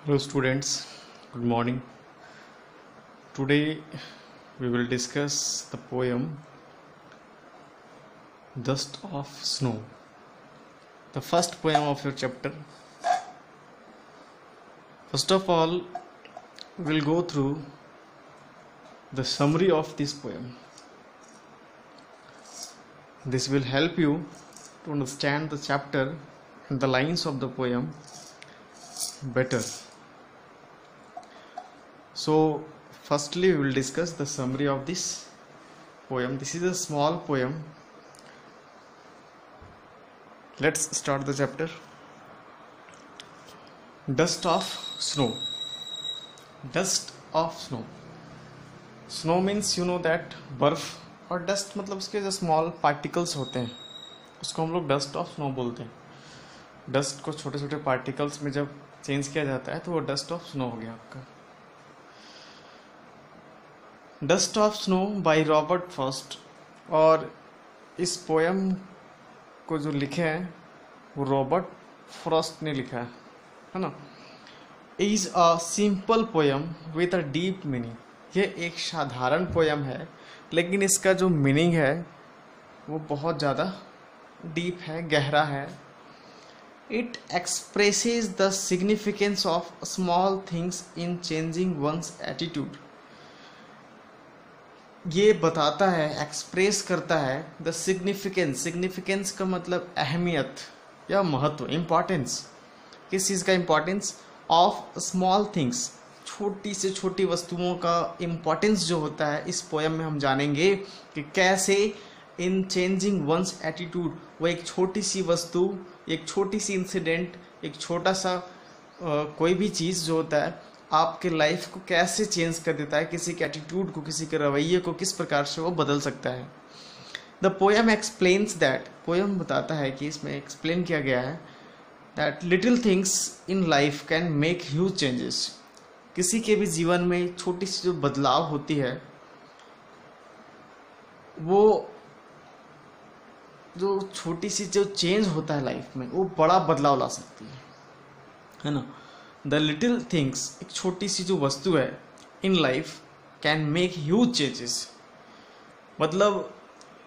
Hello students, good morning. Today we will discuss the poem Dust of Snow, the first poem of your chapter. First of all, we will go through the summary of this poem. This will help you to understand the chapter and the lines of the poem better. So firstly we will discuss the summary of this poem. This is a small poem. Let's start the chapter. Dust of snow. Dust of snow. Snow means you know that बर्फ, और dust मतलब उसके जो small particles होते हैं उसको हम लोग डस्ट ऑफ स्नो बोलते हैं. डस्ट को छोटे छोटे पार्टिकल्स में जब चेंज किया जाता है तो वो डस्ट ऑफ स्नो हो गया आपका. Dust of snow by Robert Frost. और इस पोयम को जो लिखे हैं वो रॉबर्ट फ्रॉस्ट ने लिखा है ना. Is a simple poem with a deep meaning. ये एक साधारण पोयम है लेकिन इसका जो मीनिंग है वो बहुत ज़्यादा डीप है, गहरा है. It expresses the significance of small things in changing one's attitude. ये बताता है, एक्सप्रेस करता है द सिग्निफिकेंस. सिग्निफिकेंस का मतलब अहमियत या महत्व, इम्पॉर्टेंस. किस चीज़ का इम्पॉर्टेंस? Of small things. छोटी से छोटी वस्तुओं का इम्पॉर्टेंस जो होता है इस पोयम में हम जानेंगे कि कैसे इन चेंजिंग वंस एटीट्यूड, वो एक छोटी सी वस्तु, एक छोटी सी इंसिडेंट, एक छोटा सा कोई भी चीज़ जो होता है आपके लाइफ को कैसे चेंज कर देता है, किसी के एटीट्यूड को, किसी के रवैये को किस प्रकार से वो बदल सकता है. The poem explains that. Poem बताता है कि इसमें एक्सप्लेन किया गया है that little things in life can make huge changes. किसी के भी जीवन में छोटी सी जो बदलाव होती है वो जो छोटी सी जो चेंज होता है लाइफ में वो बड़ा बदलाव ला सकती है ना. द लिटिल थिंग्स, एक छोटी सी जो वस्तु है in life can make huge changes. मतलब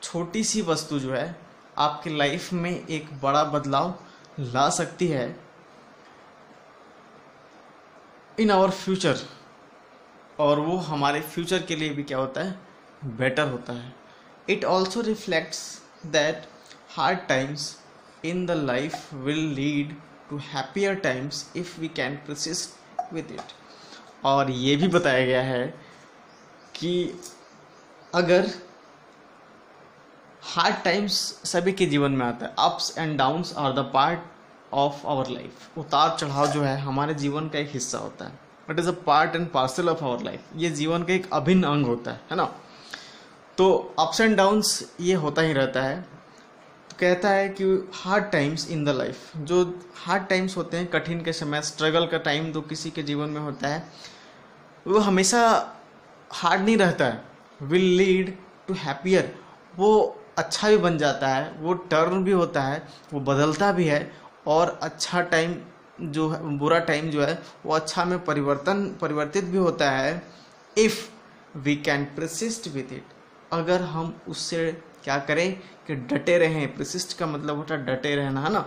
छोटी सी वस्तु जो है आपके लाइफ में एक बड़ा बदलाव ला सकती है इन आवर फ्यूचर. और वो हमारे फ्यूचर के लिए भी क्या होता है, बेटर होता है. It also reflects that hard times in the life will lead to happier times if we can persist with it. और ये भी बताया गया है कि अगर हार्ड टाइम्स सभी के जीवन में आता है, ups and downs are the part of our life. उतार चढ़ाव जो है हमारे जीवन का एक हिस्सा होता है. It is a part and parcel of our life. ये जीवन का एक अभिन्न अंग होता है ना. तो अप्स एंड डाउन्स ये होता ही रहता है. तो कहता है कि hard times in the life, जो हार्ड टाइम्स होते हैं, कठिन के समय, स्ट्रगल का टाइम जो किसी के जीवन में होता है वो हमेशा हार्ड नहीं रहता है. Will lead to happier. वो अच्छा भी बन जाता है, वो टर्न भी होता है, वो बदलता भी है. और अच्छा टाइम जो है, बुरा टाइम जो है वो अच्छा में परिवर्तित भी होता है if we can persist with it. अगर हम उससे क्या करें कि डटे रहें. परसिस्ट का मतलब होता है डटे रहना, है ना,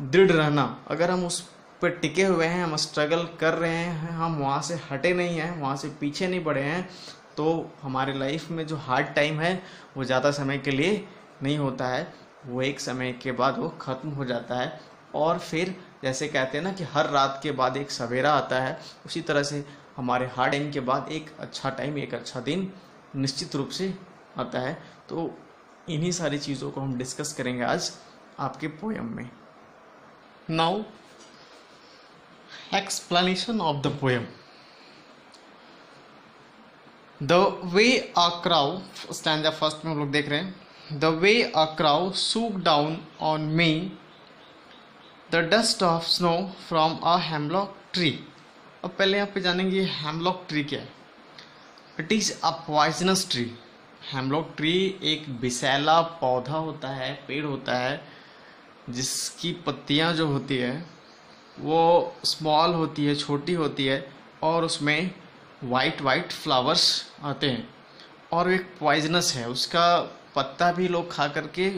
दृढ़ रहना. अगर हम उस पर टिके हुए हैं, हम स्ट्रगल कर रहे हैं, हम वहाँ से हटे नहीं हैं, वहाँ से पीछे नहीं बढ़े हैं, तो हमारे लाइफ में जो हार्ड टाइम है वो ज़्यादा समय के लिए नहीं होता है. वो एक समय के बाद वो ख़त्म हो जाता है. और फिर जैसे कहते हैं ना कि हर रात के बाद एक सवेरा आता है, उसी तरह से हमारे हार्ड टाइम के बाद एक अच्छा टाइम, एक अच्छा दिन निश्चित रूप से आता है. तो इन्हीं सारी चीज़ों को हम डिस्कस करेंगे आज आपके पोयम में. Now explanation of the poem. The way a crow, stanza first में हम लोग देख रहे हैं. The way a crow sook down on me the dust of snow from a hemlock tree. अब पहले यहाँ पे जानेंगे हेमलॉक ट्री क्या है. It is a poisonous tree. Hemlock tree एक विषैला पौधा होता है, पेड़ होता है, जिसकी पत्तियाँ जो होती है वो स्मॉल होती है, छोटी होती है, और उसमें वाइट वाइट फ्लावर्स आते हैं, और एक पॉइजनस है, उसका पत्ता भी लोग खा करके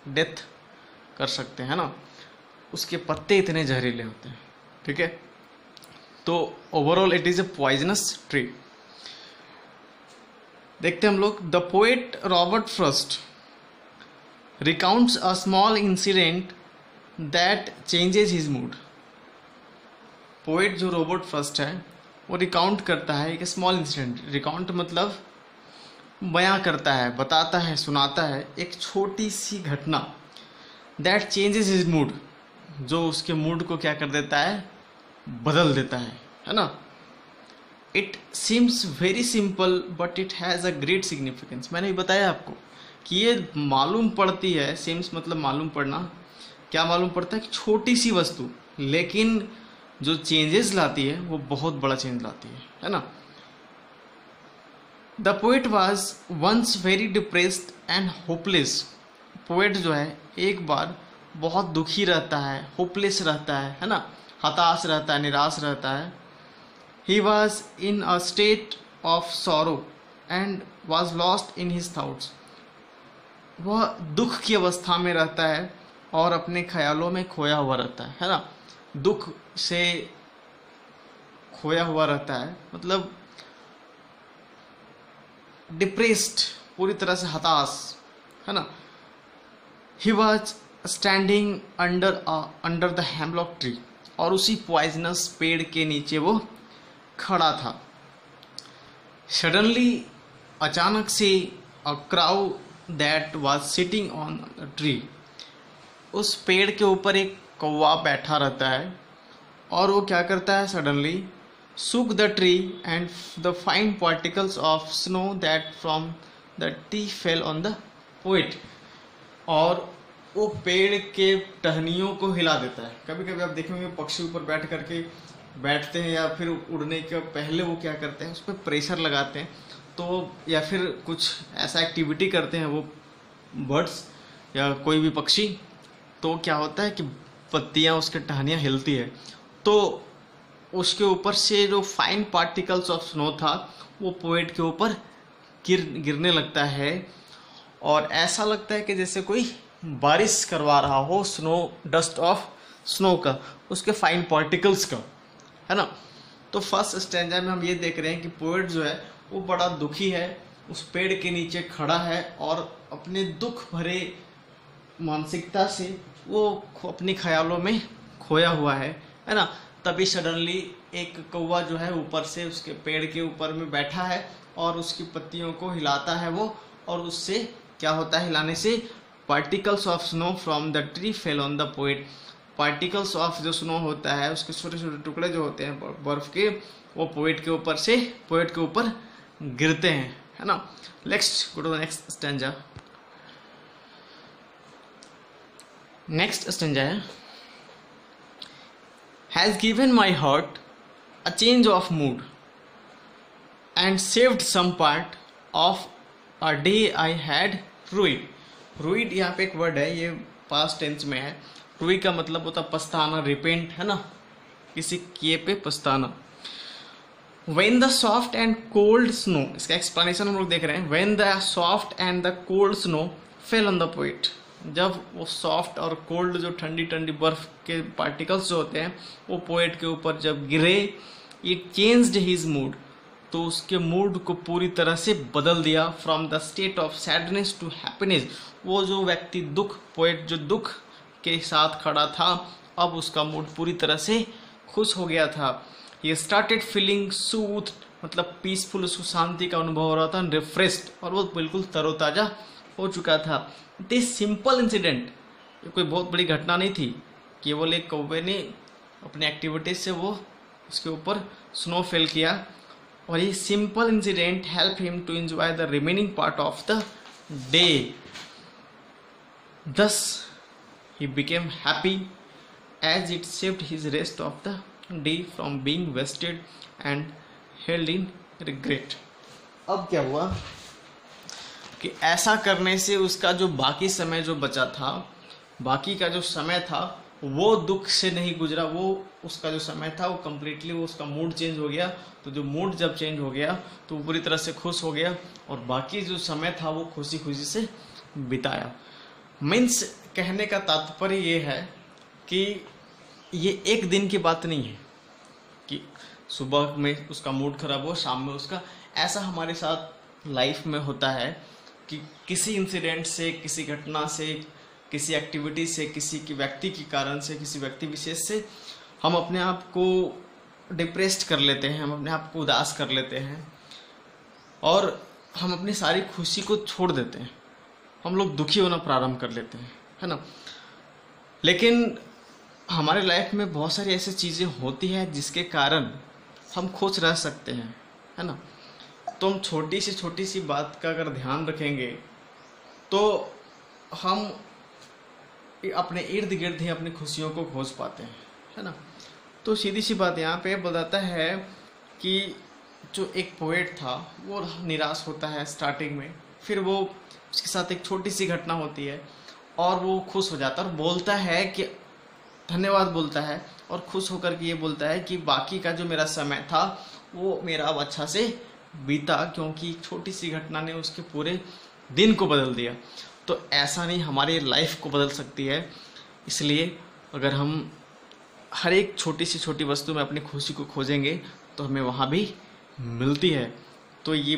डेथ कर सकते हैं ना, उसके पत्ते इतने जहरीले होते हैं, ठीक है। तो overall it is a poisonous tree. देखते हैं हम लोग। The poet Robert Frost recounts a small incident that changes his mood। Poet जो रॉबर्ट फ्रॉस्ट है वो रिकाउंट करता है एक स्मॉल इंसिडेंट। रिकाउंट मतलब बयां करता है, बताता है, सुनाता है एक छोटी सी घटना, दैट चेंजेस हिज मूड, जो उसके मूड को क्या कर देता है, बदल देता है ना। It seems very simple but it has a great significance. मैंने भी बताया आपको कि ये मालूम पड़ती है, सेम्स मतलब मालूम पड़ना, क्या मालूम पड़ता है कि छोटी सी वस्तु लेकिन जो चेंजेस लाती है वो बहुत बड़ा चेंज लाती है ना। The poet was once very depressed and hopeless. Poet जो है एक बार बहुत दुखी रहता है, होपलेस रहता है ना, हताश रहता है, निराश रहता है। He was in a state of sorrow and was lost in his thoughts. वह दुख की अवस्था में रहता है और अपने ख्यालों में खोया हुआ रहता है ना। दुख से खोया हुआ रहता है मतलब डिप्रेस्ड, पूरी तरह से हताश, है ना। He was standing under the hemlock tree, और उसी पॉइजनस पेड़ के नीचे वो खड़ा था। सडनली, अचानक से, a crow that was sitting on the tree, उस पेड़ के ऊपर एक कौवा बैठा रहता है, और वो क्या करता है, suddenly shook the tree and the fine particles of snow that from the tree fell on the poet। और वो पेड़ के टहनियों को हिला देता है। कभी कभी आप देखेंगे पक्षी ऊपर बैठ करके बैठते हैं या फिर उड़ने के पहले वो क्या करते हैं, उस पर प्रेशर लगाते हैं, तो या फिर कुछ ऐसा एक्टिविटी करते हैं वो बर्ड्स या कोई भी पक्षी, तो क्या होता है कि पत्तियाँ, उसके टहनियाँ हिलती है, तो उसके ऊपर से जो फाइन पार्टिकल्स ऑफ स्नो था वो पोएट के ऊपर गिरने लगता है, और ऐसा लगता है कि जैसे कोई बारिश करवा रहा हो, स्नो, डस्ट ऑफ स्नो का, उसके फाइन पार्टिकल्स का, है ना। तो फर्स्ट स्टैंजा में हम ये देख रहे हैं कि पोएट जो है वो बड़ा दुखी है, उस पेड़ के नीचे खड़ा है और अपने दुख भरे मानसिकता से वो अपने ख्यालों में खोया हुआ है ना। तभी सडनली एक कौवा जो है ऊपर से उसके पेड़ के ऊपर में बैठा है और उसकी पत्तियों को हिलाता है वो, और उससे क्या होता है, हिलाने से particles of snow from the tree fell on the poet. Particles of जो स्नो होता है, उसके छोटे छोटे टुकड़े जो होते हैं बर्फ के, वो पोएट के ऊपर गिरते हैं, है ना। Next, go to the next stanza. Next stanza है, has given my heart a change of mood and saved some part of a day I had ruined। ruined यहाँ पे एक वर्ड है, ये पास्ट टेंस में है। रुई का मतलब होता है पछताना, रिपेंट, है ना, किसी किए पे पछताना। when the soft and cold snow, इसका एक्सप्लेनेशन हम लोग देख रहे हैं। when the soft and the cold snow fell on the poet, जब वो सॉफ्ट और कोल्ड जो ठंडी ठंडी बर्फ के पार्टिकल्स जो होते हैं वो पोएट के ऊपर जब गिरे, इट चेंज्ड हिज मूड, तो उसके मूड को पूरी तरह से बदल दिया। From the state of sadness to happiness, वो जो व्यक्ति पोएट जो दुख के साथ खड़ा था, अब उसका मूड पूरी तरह से खुश हो गया था। ही स्टार्टेड फीलिंग सूथ, मतलब पीसफुल, उसको शांति का अनुभव हो रहा था, रिफ्रेश्ड, और वो बिल्कुल तरोताजा हो चुका था। दिस सिंपल इंसिडेंट, ये कोई बहुत बड़ी घटना नहीं थी, केवल एक कौवे ने अपने एक्टिविटीज से वो उसके ऊपर स्नो फेल किया, और ये simple incident help him to enjoy the remaining part of the day. thus he became happy as it saved his rest of the day from being wasted and held in regret। अब क्या हुआ कि ऐसा करने से उसका जो बाकी समय जो बचा था, बाकी का जो समय था वो दुख से नहीं गुजरा, वो उसका जो समय था वो कम्प्लीटली वो उसका मूड चेंज हो गया। तो जो मूड जब चेंज हो गया तो वो पूरी तरह से खुश हो गया और बाकी जो समय था वो खुशी खुशी से बिताया। मीन्स कहने का तात्पर्य ये है कि ये एक दिन की बात नहीं है कि सुबह में उसका मूड खराब हो, शाम में उसका, ऐसा हमारे साथ लाइफ में होता है कि किसी इंसिडेंट से, किसी घटना से, किसी एक्टिविटी से, किसी की व्यक्ति के कारण से, किसी व्यक्ति विशेष से हम अपने आप को डिप्रेस्ड कर लेते हैं, हम अपने आप को उदास कर लेते हैं और हम अपनी सारी खुशी को छोड़ देते हैं, हम लोग दुखी होना प्रारंभ कर लेते हैं, है ना। लेकिन हमारे लाइफ में बहुत सारी ऐसी चीज़ें होती हैं जिसके कारण हम खुश रह सकते हैं, है ना। तो हम छोटी सी बात का अगर ध्यान रखेंगे तो हम अपने इर्द गिर्द ही अपनी खुशियों को खोज पाते हैं, है ना। तो सीधी सी बात यहाँ पे बताता है कि जो एक पोएट था वो निराश होता है स्टार्टिंग में, फिर वो उसके साथ एक छोटी सी घटना होती है और वो खुश हो जाता है और बोलता है कि धन्यवाद बोलता है और खुश होकर के ये बोलता है कि बाकी का जो मेरा समय था वो मेरा अब अच्छा से बीता, क्योंकि छोटी सी घटना ने उसके पूरे दिन को बदल दिया। तो ऐसा नहीं, हमारी लाइफ को बदल सकती है। इसलिए अगर हम हर एक छोटी सी छोटी वस्तु में अपनी खुशी को खोजेंगे तो हमें वहाँ भी मिलती है। तो ये